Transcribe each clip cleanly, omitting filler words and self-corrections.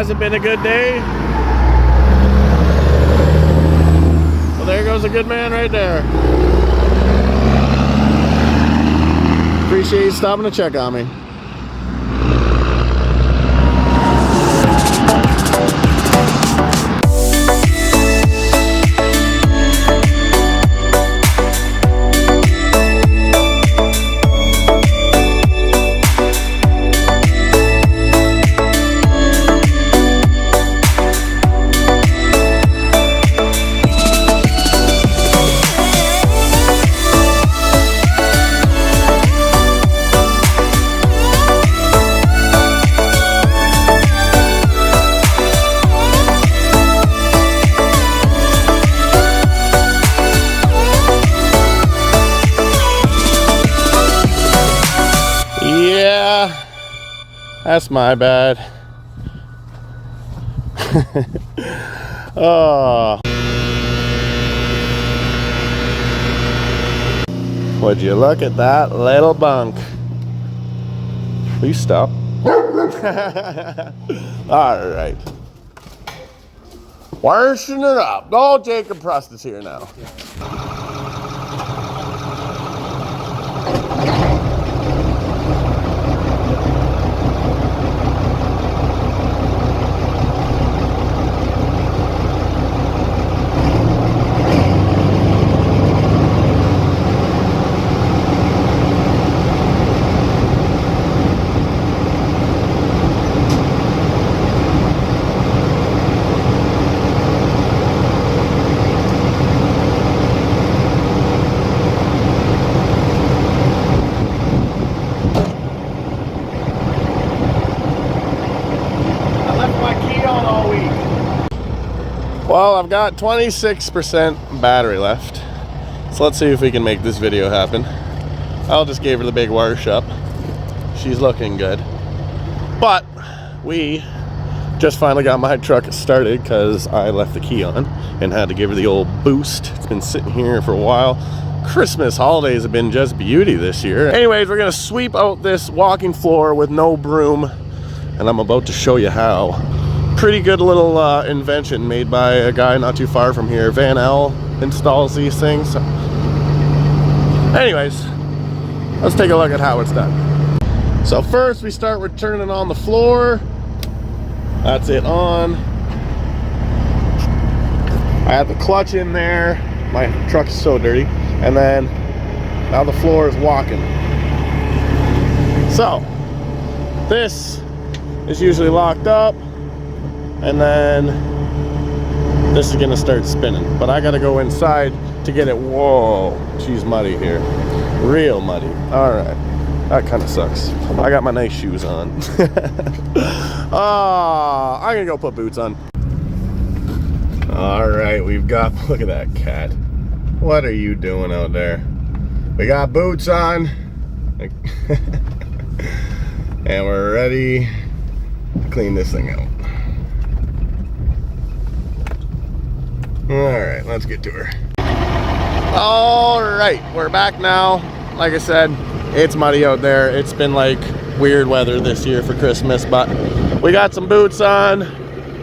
hasn't been a good day. Well, there goes a good man right there. Appreciate you stopping to check on me. Yeah, that's my bad. Oh. Would you look at that little bunk? Please stop. Alright. Washing it up. Oh, Jacob Prust is here now. Well, I've got 26% battery left. So let's see if we can make this video happen. I'll just give her the big wash up. She's looking good. But we just finally got my truck started because I left the key on and had to give her the old boost. It's been sitting here for a while. Christmas holidays have been just beauty this year. Anyways, we're gonna sweep out this walking floor with no broom, and I'm about to show you how. Pretty good little invention made by a guy not too far from here. Van L installs these things. Anyways, let's take a look at how it's done. So first we start with turning on the floor. That's it on. I have the clutch in there. My truck is so dirty. And then now the floor is walking. So this is usually locked up. And then this is gonna start spinning, but I gotta go inside to get it. Whoa, she's muddy here, real muddy. All right, that kind of sucks. I got my nice shoes on. I'm gonna go put boots on. All right, we've got, look at that cat. What are you doing out there? We got boots on. And we're ready to clean this thing out. Alright, let's get to her. Alright, we're back now. Like I said, it's muddy out there. It's been like weird weather this year for Christmas, but we got some boots on.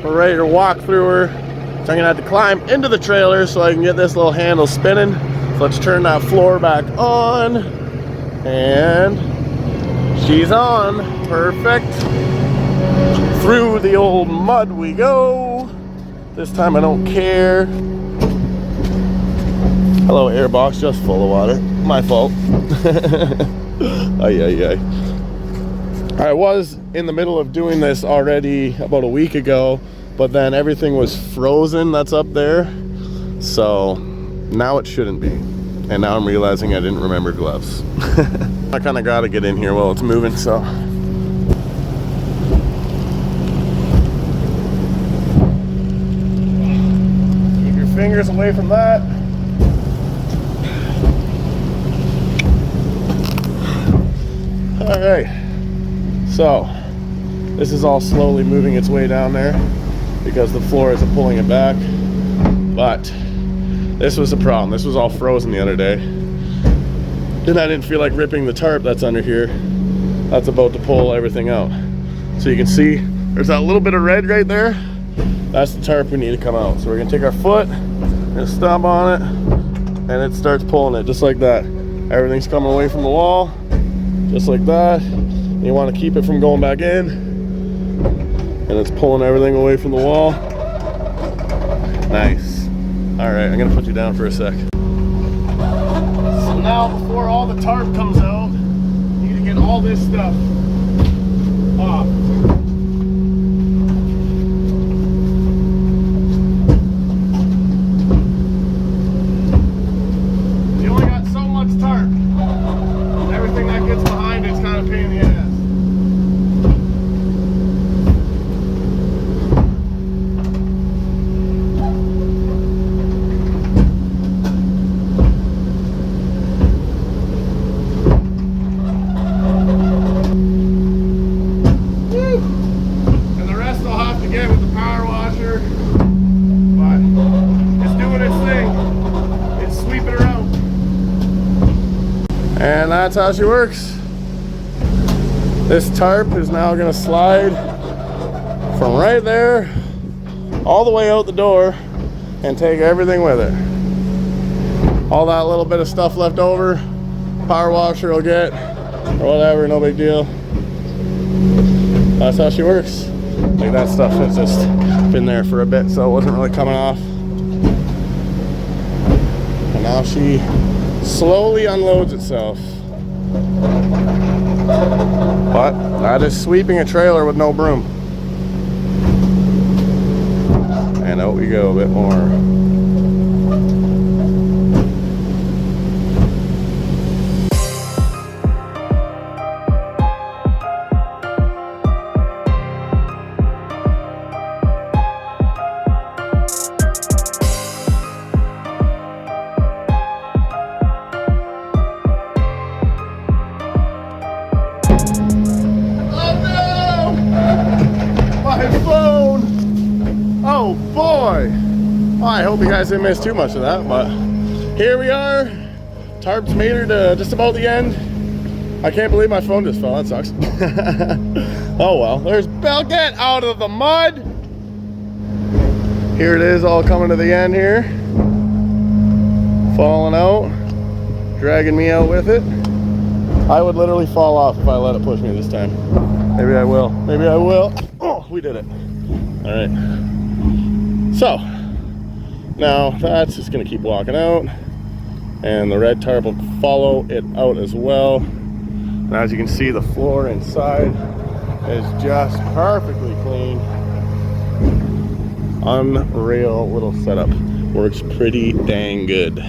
We're ready to walk through her. So I'm gonna have to climb into the trailer so I can get this little handle spinning. So let's turn that floor back on. And she's on. Perfect. Through the old mud we go. This time I don't care. Hello, airbox, just full of water. My fault. Ay, ay, ay. I was in the middle of doing this already about a week ago, but then everything was frozen that's up there. So now it shouldn't be. And now I'm realizing I didn't remember gloves. I kind of got to get in here while it's moving, so. Fingers away from that. All right, so this is all slowly moving its way down there because the floor isn't pulling it back. But this was a problem. This was all frozen the other day, and I didn't feel like ripping the tarp that's under here. That's about to pull everything out. So you can see there's that little bit of red right there. That's the tarp we need to come out. So we're gonna take our foot and stomp on it, and it starts pulling it just like that. Everything's coming away from the wall, just like that. And you want to keep it from going back in, and it's pulling everything away from the wall. Nice. All right, I'm gonna put you down for a sec. So now, before all the tarp comes out, you need to get all this stuff off. You only got so much tarp. Everything that gets behind it's kind of a pain in the ass. And that's how she works. This tarp is now gonna slide from right there all the way out the door and take everything with it. All that little bit of stuff left over, power washer will get, or whatever, no big deal. That's how she works. Like that stuff has just been there for a bit, so it wasn't really coming off. And now she slowly unloads itself. But that is sweeping a trailer with no broom. And out we go a bit more. Oh boy! Well, I hope you guys didn't miss too much of that, but here we are. Tarp's made her to just about the end. I can't believe my phone just fell. That sucks. Oh well. There's Belle. Get out of the mud! Here it is, all coming to the end here. Falling out. Dragging me out with it. I would literally fall off if I let it push me this time. Maybe I will. Maybe I will. Oh, we did it. All right. So, now that's just gonna keep walking out, and the red tarp will follow it out as well. And as you can see, the floor inside is just perfectly clean. Unreal little setup. Works pretty dang good.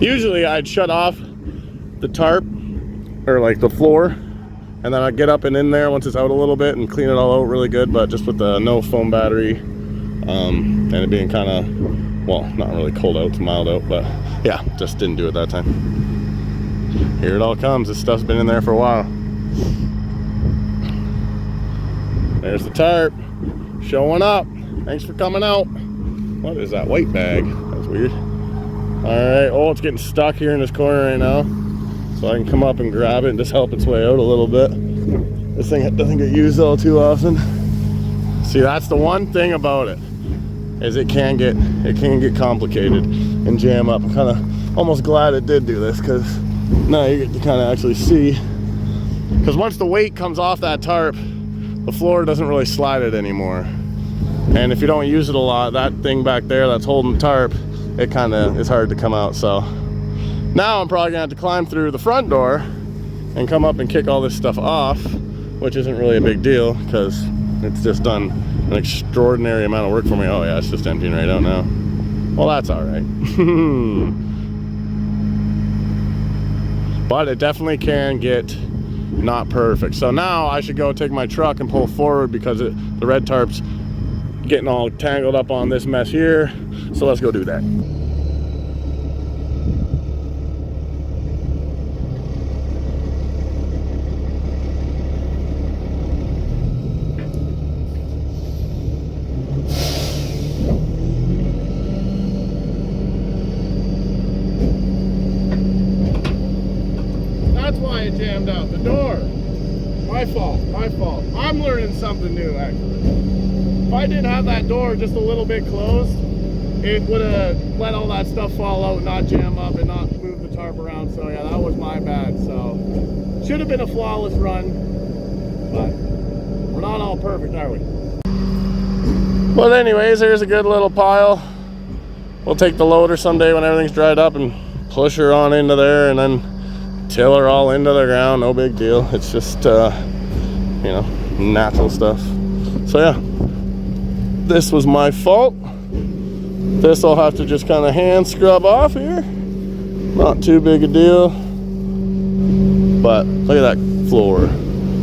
Usually I'd shut off the tarp, or like the floor, and then I get up and in there once it's out a little bit and clean it all out really good, but just with the no foam battery, and it being kind of, well, not really cold out, it's mild out, but yeah, just didn't do it that time. Here it all comes. This stuff's been in there for a while. There's the tarp showing up. Thanks for coming out. What is that white bag? That's weird. All right, oh, it's getting stuck here in this corner right now. So I can come up and grab it and just help its way out a little bit. This thing doesn't get used all too often. See, that's the one thing about it, is it can get complicated and jam up. I'm kind of almost glad it did do this, because now you get to kind of actually see. Because once the weight comes off that tarp, the floor doesn't really slide it anymore. And if you don't use it a lot, that thing back there that's holding the tarp, it kind of is hard to come out. So now I'm probably gonna have to climb through the front door and come up and kick all this stuff off, which isn't really a big deal because it's just done an extraordinary amount of work for me. Oh yeah, it's just emptying right out now. Well, that's all right. But it definitely can get not perfect. So now I should go take my truck and pull forward because the red tarp's getting all tangled up on this mess here. So let's go do that. That's why it jammed out the door. Why My fault, my fault. I'm learning something new, actually. If I did have that door just a little bit closed, it would have let all that stuff fall out, not jam up, and not move the tarp around. So yeah, that was my bad. So should have been a flawless run, but we're not all perfect, are we? But anyways, here's a good little pile. We'll take the loader someday when everything's dried up and push her on into there, and then till her all into the ground. No big deal. It's just you know, natural stuff. So yeah, this was my fault. This I'll have to just kind of hand scrub off here. Not too big a deal, but look at that floor,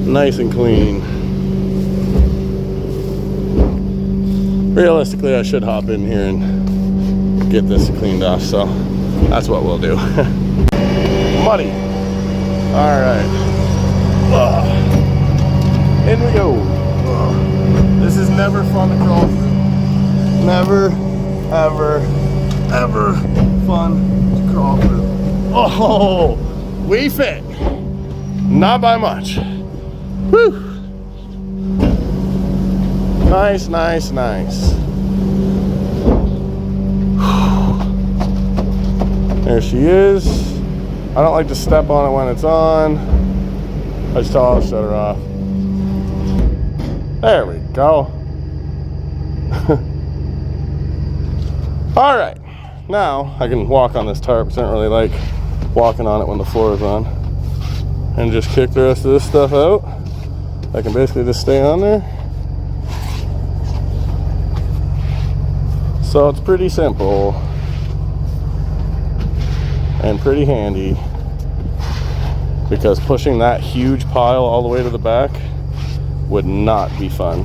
nice and clean. Realistically, I should hop in here and get this cleaned off, so that's what we'll do. Muddy. All right, in we go. This is never fun to crawl through. Never, ever, ever fun to crawl through. Oh, we fit. Not by much. Whew. Nice, nice, nice. There she is. I don't like to step on it when it's on. I just tell her I'll shut her off. There we go. All right, now I can walk on this tarp. I don't really like walking on it when the floor is on. And just kick the rest of this stuff out. I can basically just stay on there. So it's pretty simple and pretty handy, because pushing that huge pile all the way to the back would not be fun.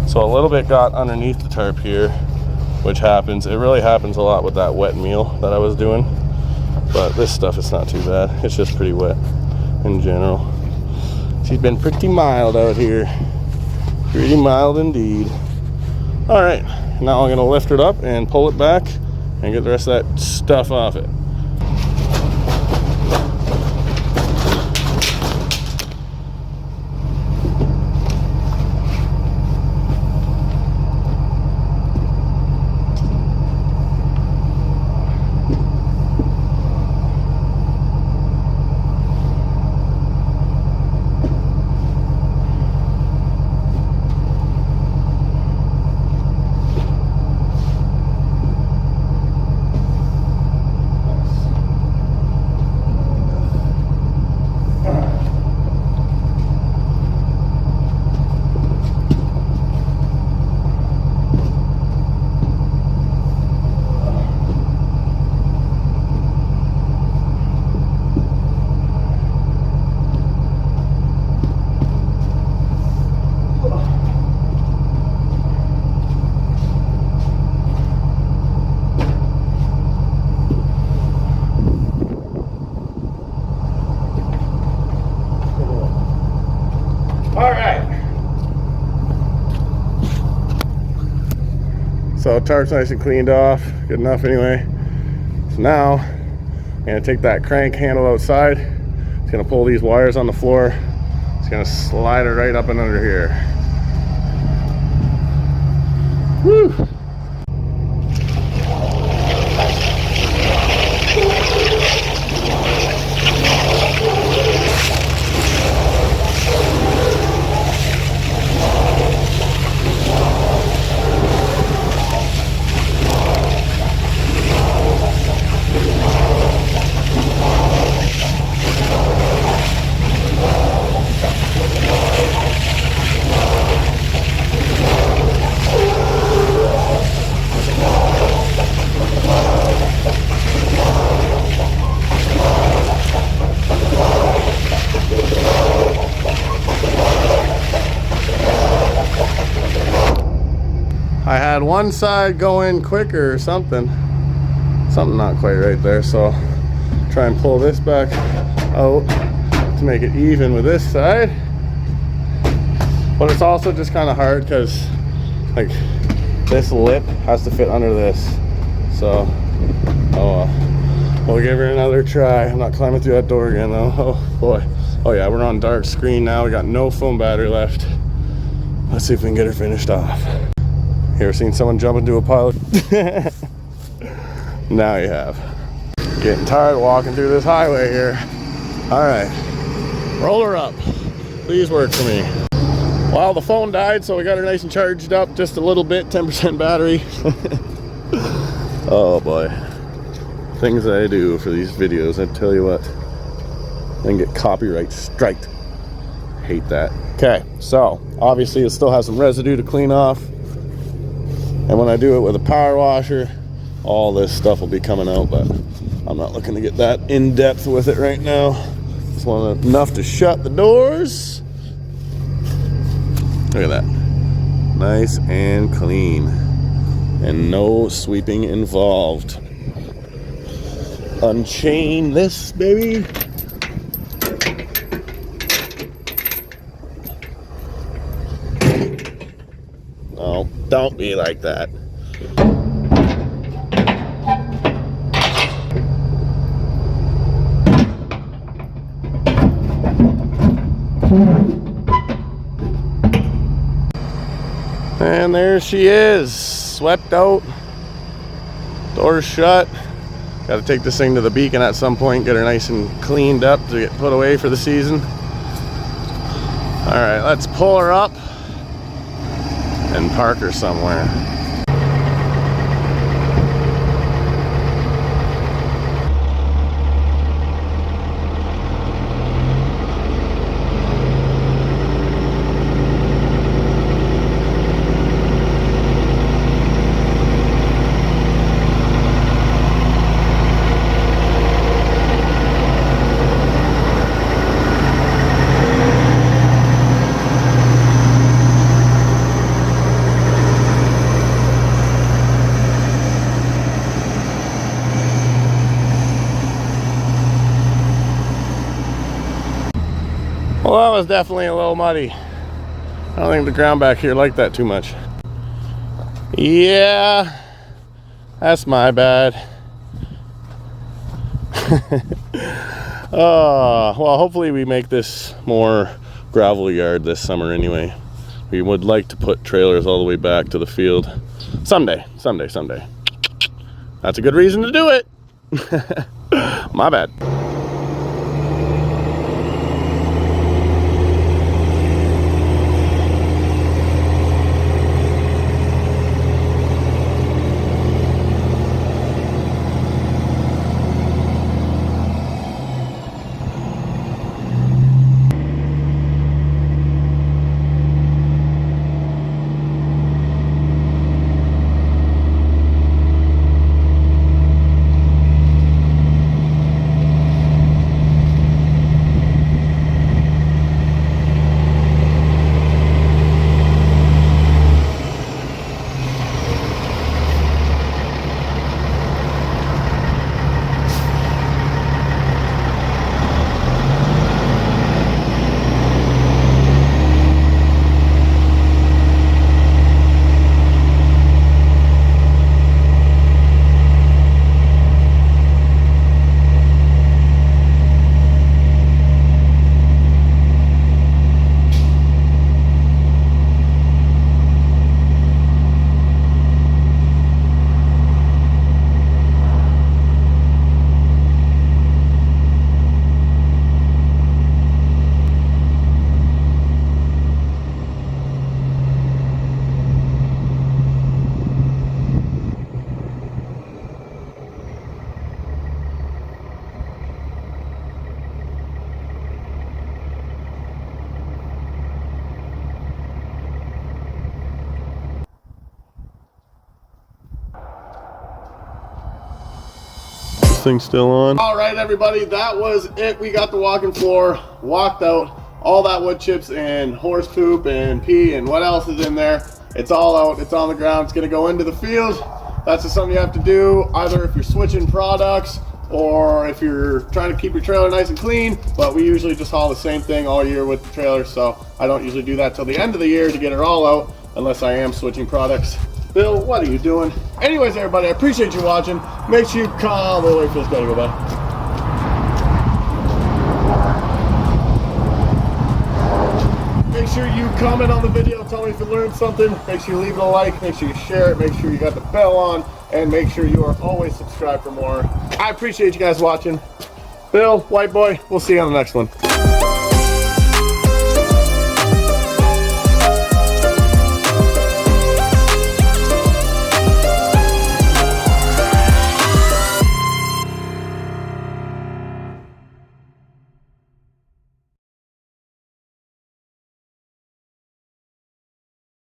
So a little bit got underneath the tarp here, which happens. It really happens a lot with that wet meal that I was doing, but this stuff is not too bad. It's just pretty wet in general. She's been pretty mild out here, pretty mild indeed. All right, now I'm gonna lift it up and pull it back and get the rest of that stuff off it. So tarp's nice and cleaned off, good enough anyway. So now I'm gonna take that crank handle outside. It's gonna pull these wires on the floor. It's gonna slide it right up and under here. Woo! I had one side going quicker or something not quite right there, so try and pull this back out to make it even with this side. But it's also just kind of hard because like this lip has to fit under this, so oh well. We'll give her another try. I'm not climbing through that door again though. Oh boy, Oh yeah, we're on dark screen now. We got no phone battery left. Let's see if we can get her finished off. You ever seen someone jump into a pile? Now you have. Getting tired walking through this highway here. All right, roll her up. Please work for me. Well, the phone died, so we got her nice and charged up just a little bit, 10% battery. Oh boy. Things I do for these videos, I tell you what. I can get copyright striked. Hate that. Okay, so obviously it still has some residue to clean off. And when I do it with a power washer, all this stuff will be coming out, but I'm not looking to get that in depth with it right now. Just want enough to shut the doors. Look at that. Nice and clean. And no sweeping involved. Unchain this, baby. No, don't be like that. And there she is, swept out, doors shut. Got to take this thing to the beacon at some point, get her nice and cleaned up to get put away for the season. All right, let's pull her up and park her somewhere. Well, that was definitely a little muddy. I don't think the ground back here liked that too much. Yeah, that's my bad. Well, hopefully we make this more gravel yard this summer anyway. We would like to put trailers all the way back to the field. Someday. That's a good reason to do it. My bad. Thing still on. All right, everybody, that was it. We got the walking floor, walked out, all that wood chips and horse poop and pee and what else is in there. It's all out, it's on the ground, it's gonna go into the field. That's just something you have to do either if you're switching products or if you're trying to keep your trailer nice and clean, but we usually just haul the same thing all year with the trailer, so I don't usually do that till the end of the year to get it all out unless I am switching products. Bill, what are you doing? Anyways, everybody, I appreciate you watching. Make sure you call the way feels better, go by. sure you comment on the video, tell me if you learned something. Make sure you leave it a like, make sure you share it, make sure you got the bell on, and make sure you are always subscribed for more. I appreciate you guys watching. Bill, White Boy, we'll see you on the next one.